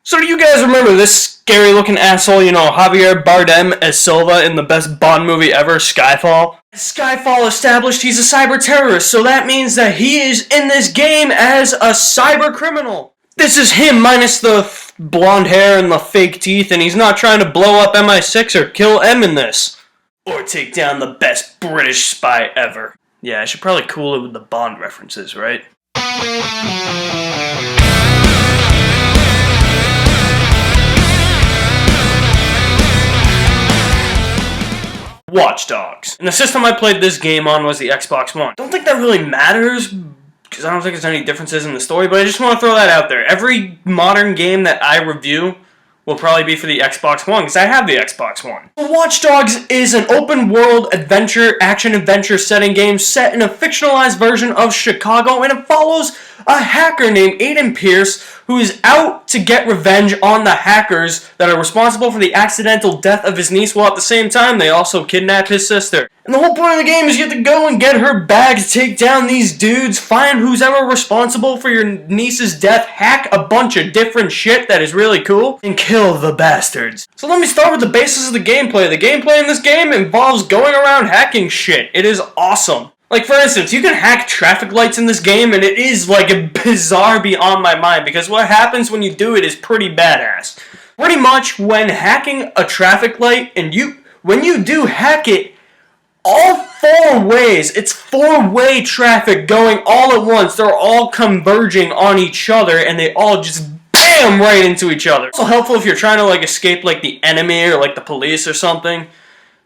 So do you guys remember this scary looking asshole, Javier Bardem as Silva in the best Bond movie ever, Skyfall? Skyfall established he's a cyber terrorist, so that means that he is in this game as a cyber criminal. This is him minus the blonde hair and the fake teeth, and he's not trying to blow up MI6 or kill M in this. Or take down the best British spy ever. Yeah, I should probably cool it with the Bond references, right? Watch Dogs. And the system I played this game on was the Xbox One. Don't think that really matters, because I don't think there's any differences in the story, but I just want to throw that out there. Every modern game that I review will probably be for the Xbox One, because I have the Xbox One. Watch Dogs is an open-world action-adventure setting game set in a fictionalized version of Chicago, and it follows a hacker named Aiden Pierce who is out to get revenge on the hackers that are responsible for the accidental death of his niece, while at the same time they also kidnap his sister. And the whole point of the game is you have to go and get her bags, take down these dudes, find who's ever responsible for your niece's death, hack a bunch of different shit that is really cool, and kill the bastards. So let me start with the basis of the gameplay. The gameplay in this game involves going around hacking shit. It is awesome. Like, for instance, you can hack traffic lights in this game, and it is, bizarre beyond my mind, because what happens when you do it is pretty badass. Pretty much, when hacking a traffic light, when you do hack it, all four ways, it's four-way traffic going all at once. They're all converging on each other, and they all just bam right into each other. It's also helpful if you're trying to, escape, the enemy or, the police or something.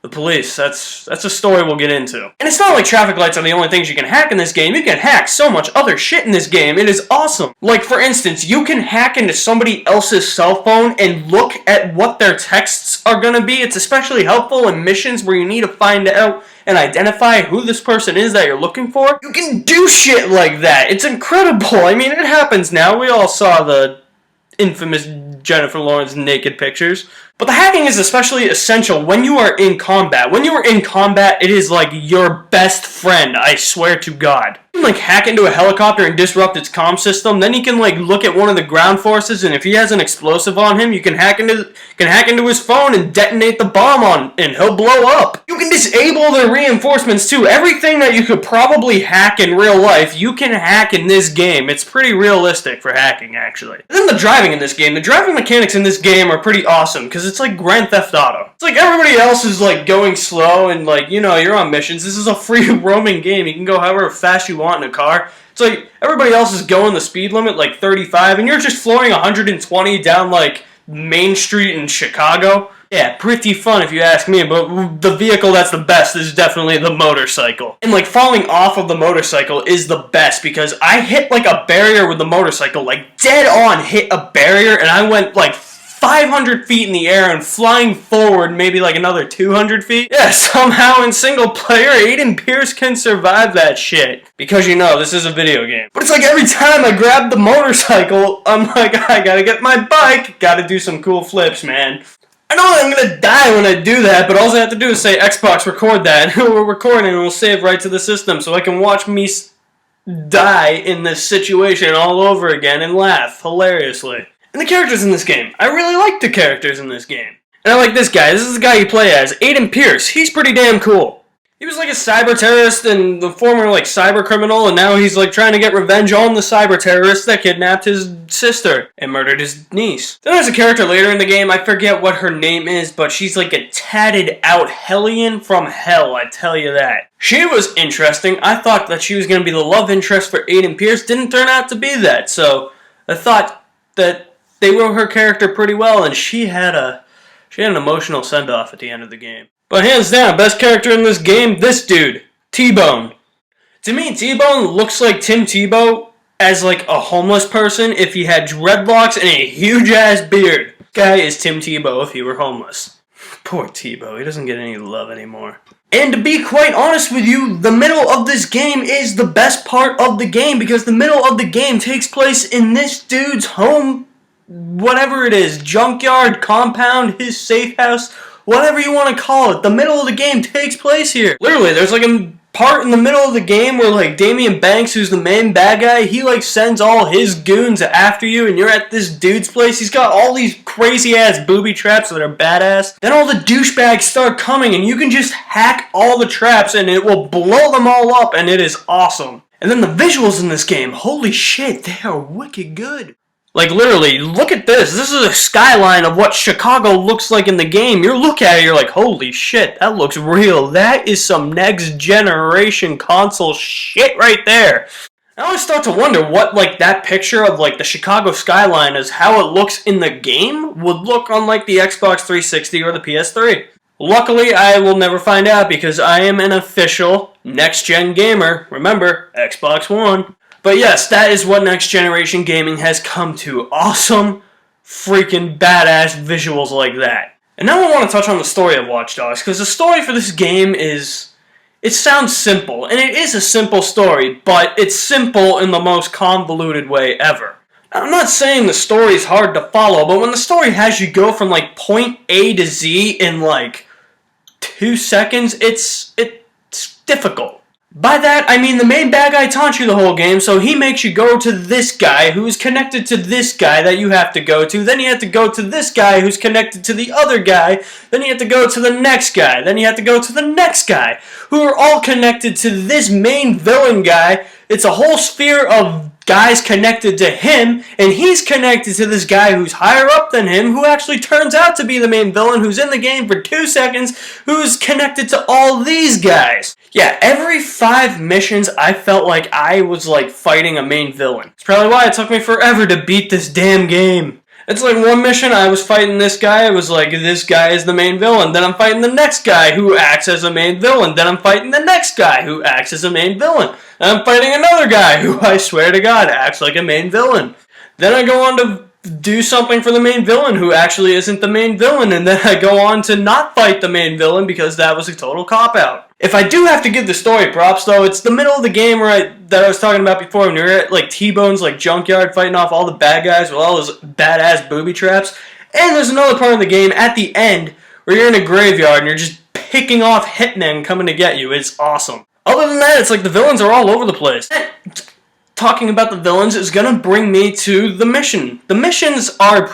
The police, that's a story we'll get into. And it's not like traffic lights are the only things you can hack in this game. You can hack so much other shit in this game. It is awesome. Like, for instance, you can hack into somebody else's cell phone and look at what their texts are gonna be. It's especially helpful in missions where you need to find out and identify who this person is that you're looking for. You can do shit like that. It's incredible. I mean, it happens now. We all saw the infamous Jennifer Lawrence naked pictures. But the hacking is especially essential when you are in combat. When you are in combat, it is like your best friend, I swear to God. You can hack into a helicopter and disrupt its comm system. Then you can look at one of the ground forces, and if he has an explosive on him, you can hack into his phone and detonate the bomb on, and he'll blow up. You can disable their reinforcements too. Everything that you could probably hack in real life, you can hack in this game. It's pretty realistic for hacking, actually. And then the driving in this game. The driving mechanics in this game are pretty awesome, because it's like Grand Theft Auto. It's like everybody else is going slow and you're on missions. This is a free roaming game. You can go however fast you want in a car. It's like everybody else is going the speed limit 35 and you're just flooring 120 down Main Street in Chicago. Yeah, pretty fun if you ask me, but the vehicle that's the best is definitely the motorcycle. And falling off of the motorcycle is the best because I hit a barrier with the motorcycle, dead on hit a barrier, and I went 500 feet in the air and flying forward maybe another 200 feet. Yeah, somehow in single player, Aiden Pierce can survive that shit. Because this is a video game. But it's every time I grab the motorcycle, I'm I gotta get my bike, gotta do some cool flips, man. I know that I'm gonna die when I do that, but all I have to do is say, Xbox, record that. We're recording and we'll save right to the system so I can watch me die in this situation all over again and laugh hilariously. And the characters in this game. I really like the characters in this game. And I like this guy. This is the guy you play as. Aiden Pierce. He's pretty damn cool. He was a cyber terrorist and the former cyber criminal, and now he's trying to get revenge on the cyber terrorist that kidnapped his sister and murdered his niece. Then there's a character later in the game. I forget what her name is, but she's a tatted out hellion from hell, I tell you that. She was interesting. I thought that she was going to be the love interest for Aiden Pierce. Didn't turn out to be that, so I thought that they wrote her character pretty well, and she had an emotional send-off at the end of the game. But hands down, best character in this game, this dude, T-Bone. To me, T-Bone looks like Tim Tebow as a homeless person if he had dreadlocks and a huge-ass beard. This guy is Tim Tebow if he were homeless. Poor Tebow, he doesn't get any love anymore. And to be quite honest with you, the middle of this game is the best part of the game, because the middle of the game takes place in this dude's home, whatever it is, junkyard, compound, his safe house, whatever you want to call it. The middle of the game takes place here. Literally, there's a part in the middle of the game where like Damian Banks, who's the main bad guy, he like sends all his goons after you and you're at this dude's place. He's got all these crazy ass booby traps that are badass. Then all the douchebags start coming and you can just hack all the traps and it will blow them all up and it is awesome. And then the visuals in this game, holy shit, they are wicked good. Like, literally, look at this. This is a skyline of what Chicago looks like in the game. You look at it, you're like, holy shit, that looks real. That is some next generation console shit right there. I always start to wonder what, like, that picture of, like, the Chicago skyline is, how it looks in the game would look on, like, the Xbox 360 or the PS3. Luckily, I will never find out because I am an official next-gen gamer. Remember, Xbox One. But yes, that is what next generation gaming has come to. Awesome, freaking badass visuals like that. And now I want to touch on the story of Watch Dogs, because the story for this game is... it sounds simple, and it is a simple story, but it's simple in the most convoluted way ever. Now, I'm not saying the story is hard to follow, but when the story has you go from like point A to Z in like 2 seconds, it's difficult. By that, I mean the main bad guy taunts you the whole game, so he makes you go to this guy who is connected to this guy that you have to go to, then you have to go to this guy who's connected to the other guy, then you have to go to the next guy, then you have to go to the next guy, who are all connected to this main villain guy. It's a whole sphere of guys connected to him, and he's connected to this guy who's higher up than him, who actually turns out to be the main villain, who's in the game for 2 seconds, who's connected to all these guys. Yeah, every 5 missions, I felt like I was like fighting a main villain. It's probably why it took me forever to beat this damn game. It's like one mission, I was fighting this guy, I was like, this guy is the main villain. Then I'm fighting the next guy who acts as a main villain. Then I'm fighting the next guy who acts as a main villain. Then I'm fighting another guy who, I swear to God, acts like a main villain. Then I go on to do something for the main villain who actually isn't the main villain. And then I go on to not fight the main villain because that was a total cop-out. If I do have to give the story props, though, it's the middle of the game that I was talking about before, when you're at like T-Bone's like junkyard fighting off all the bad guys with all those badass booby traps. And there's another part of the game at the end where you're in a graveyard and you're just picking off hitmen coming to get you. It's awesome. Other than that, it's like the villains are all over the place. Talking about the villains is gonna bring me to the mission. The missions are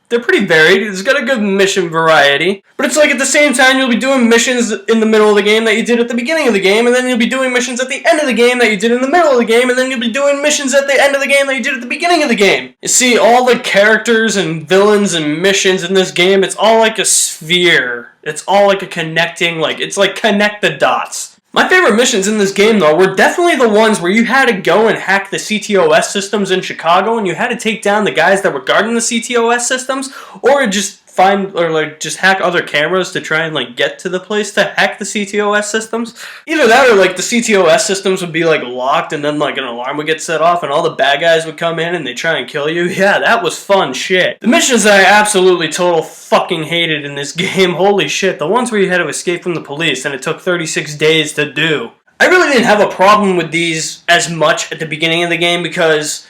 they're pretty varied. It's got a good mission variety. But it's like at the same time you'll be doing missions in the middle of the game that you did at the beginning of the game, and then you'll be doing missions at the end of the game that you did in the middle of the game, and then you'll be doing missions at the end of the game that you did at the beginning of the game. You see, all the characters and villains and missions in this game, it's all like a sphere. It's all like a connecting, like, it's like connect the dots. My favorite missions in this game, though, were definitely the ones where you had to go and hack the CTOS systems in Chicago, and you had to take down the guys that were guarding the CTOS systems, or just just hack other cameras to try and like get to the place to hack the CTOS systems. Either that or like the CTOS systems would be like locked and then like an alarm would get set off and all the bad guys would come in and they try and kill you. Yeah, that was fun shit. The missions that I absolutely total fucking hated in this game, holy shit, the ones where you had to escape from the police and it took 36 days to do. I really didn't have a problem with these as much at the beginning of the game because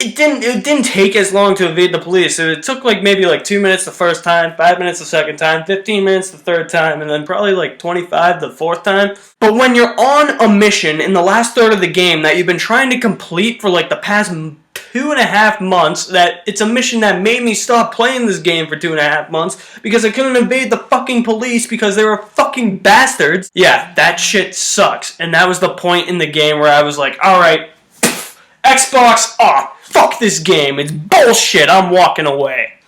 it didn't take as long to evade the police. It took like maybe like 2 minutes the first time, 5 minutes the second time, 15 minutes the third time, and then probably like 25 the fourth time. But when you're on a mission in the last third of the game that you've been trying to complete for like the past 2.5 months, that it's a mission that made me stop playing this game for 2.5 months because I couldn't evade the fucking police because they were fucking bastards. Yeah, that shit sucks. And that was the point in the game where I was like, alright, Xbox off. Fuck this game. It's bullshit. I'm walking away.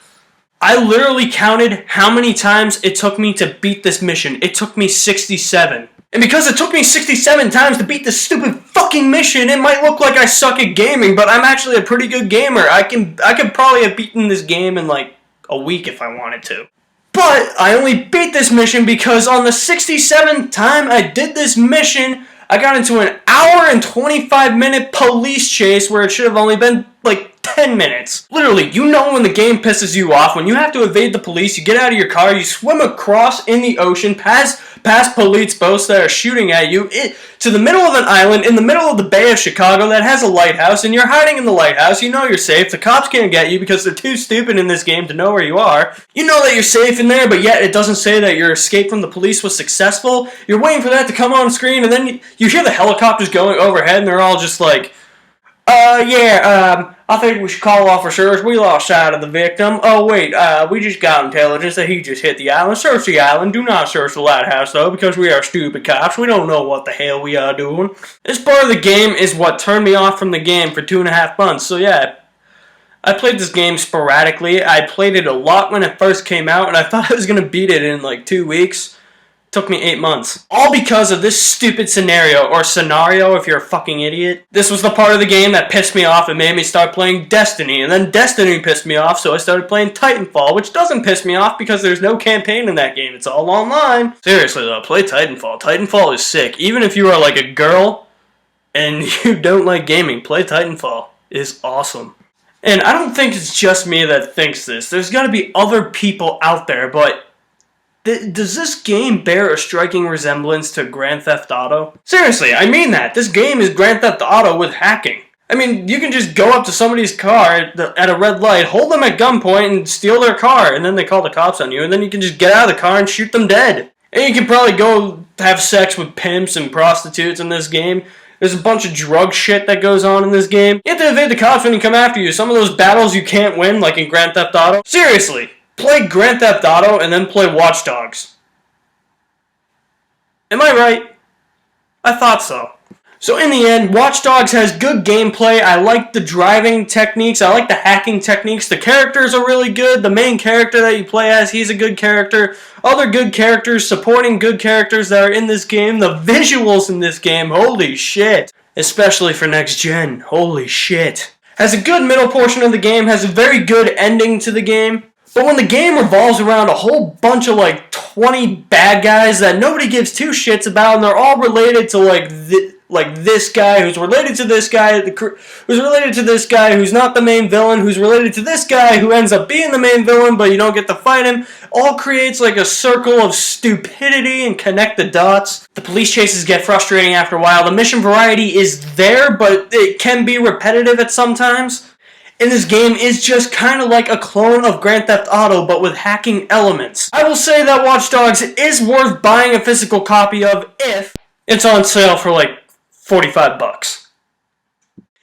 I literally counted how many times it took me to beat this mission. It took me 67. And because it took me 67 times to beat this stupid fucking mission, it might look like I suck at gaming, but I'm actually a pretty good gamer. I could probably have beaten this game in like a week if I wanted to. But I only beat this mission because on the 67th time I did this mission, I got into an hour and 25-minute police chase where it should have only been like 10 minutes. Literally, you know when the game pisses you off, when you have to evade the police, you get out of your car, you swim across in the ocean, past past police boats that are shooting at you to the middle of an island in the middle of the Bay of Chicago that has a lighthouse, and you're hiding in the lighthouse. You know you're safe. The cops can't get you because they're too stupid in this game to know where you are. You know that you're safe in there, but yet it doesn't say that your escape from the police was successful. You're waiting for that to come on screen, and then you hear the helicopters going overhead, and they're all just like, I think we should call officers. We lost sight of the victim. Oh, wait, we just got intelligence that he just hit the island. Search the island. Do not search the lighthouse, though, because we are stupid cops. We don't know what the hell we are doing. This part of the game is what turned me off from the game for 2.5 months. So, yeah, I played this game sporadically. I played it a lot when it first came out, and I thought I was going to beat it in, like, 2 weeks. Took me 8 months. All because of this stupid scenario, or scenario if you're a fucking idiot. This was the part of the game that pissed me off and made me start playing Destiny, and then Destiny pissed me off, so I started playing Titanfall, which doesn't piss me off because there's no campaign in that game. It's all online. Seriously though, play Titanfall. Titanfall is sick. Even if you are like a girl and you don't like gaming, play Titanfall. It is awesome. And I don't think it's just me that thinks this. There's gotta be other people out there, but does this game bear a striking resemblance to Grand Theft Auto? Seriously, I mean that. This game is Grand Theft Auto with hacking. I mean, you can just go up to somebody's car at a red light, hold them at gunpoint, and steal their car, and then they call the cops on you, and then you can just get out of the car and shoot them dead. And you can probably go have sex with pimps and prostitutes in this game. There's a bunch of drug shit that goes on in this game. You have to evade the cops when you come after you. Some of those battles you can't win, like in Grand Theft Auto. Seriously. Play Grand Theft Auto and then play Watch Dogs. Am I right? I thought so. So in the end, Watch Dogs has good gameplay. I like the driving techniques. I like the hacking techniques. The characters are really good. The main character that you play as, he's a good character. Other good characters, supporting good characters that are in this game. The visuals in this game, holy shit. Especially for next gen, holy shit. Has a good middle portion of the game, has a very good ending to the game. But when the game revolves around a whole bunch of, like, 20 bad guys that nobody gives two shits about, and they're all related to, like this guy, who's related to this guy, who's related to this guy, who's not the main villain, who's related to this guy, who ends up being the main villain, but you don't get to fight him, all creates, like, a circle of stupidity and connect the dots. The police chases get frustrating after a while. The mission variety is there, but it can be repetitive at some times. And this game is just kind of like a clone of Grand Theft Auto, but with hacking elements. I will say that Watch Dogs is worth buying a physical copy of if it's on sale for like $45.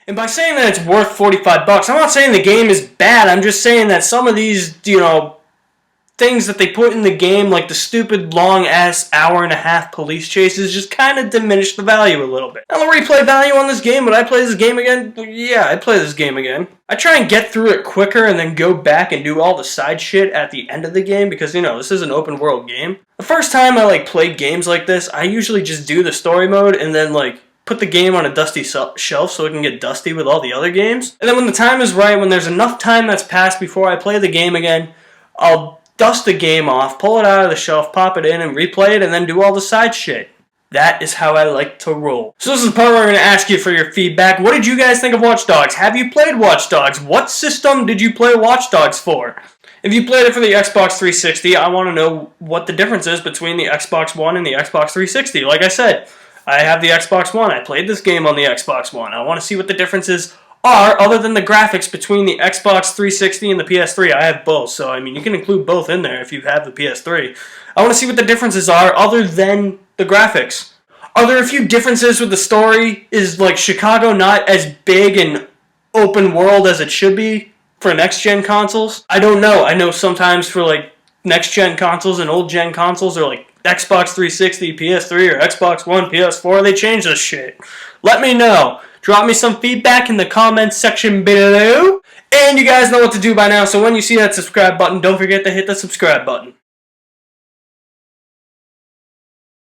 And by saying that it's worth $45, I'm not saying the game is bad, I'm just saying that some of these, things that they put in the game, like the stupid long-ass hour-and-a-half police chases, just kind of diminish the value a little bit. Now, the replay value on this game, would I play this game again? Yeah, I'd play this game again. I try and get through it quicker and then go back and do all the side shit at the end of the game because, this is an open-world game. The first time I, played games like this, I usually just do the story mode and then, put the game on a dusty shelf so it can get dusty with all the other games. And then when the time is right, when there's enough time that's passed before I play the game again, I'll dust the game off, pull it out of the shelf, pop it in, and replay it, and then do all the side shit. That is how I like to roll. So this is the part where I'm going to ask you for your feedback. What did you guys think of Watch Dogs? Have you played Watch Dogs? What system did you play Watch Dogs for? If you played it for the Xbox 360, I want to know what the difference is between the Xbox One and the Xbox 360. Like I said, I have the Xbox One. I played this game on the Xbox One. I want to see what the differences are, other than the graphics between the Xbox 360 and the PS3. I have both, so you can include both in there if you have the PS3. I want to see what the differences are, other than the graphics. Are there a few differences with the story? Is, Chicago not as big and open world as it should be for next-gen consoles? I don't know. I know sometimes for, next-gen consoles and old-gen consoles, or, Xbox 360, PS3, or Xbox One, PS4, they change this shit. Let me know. Drop me some feedback in the comments section below. And you guys know what to do by now, so when you see that subscribe button, don't forget to hit the subscribe button.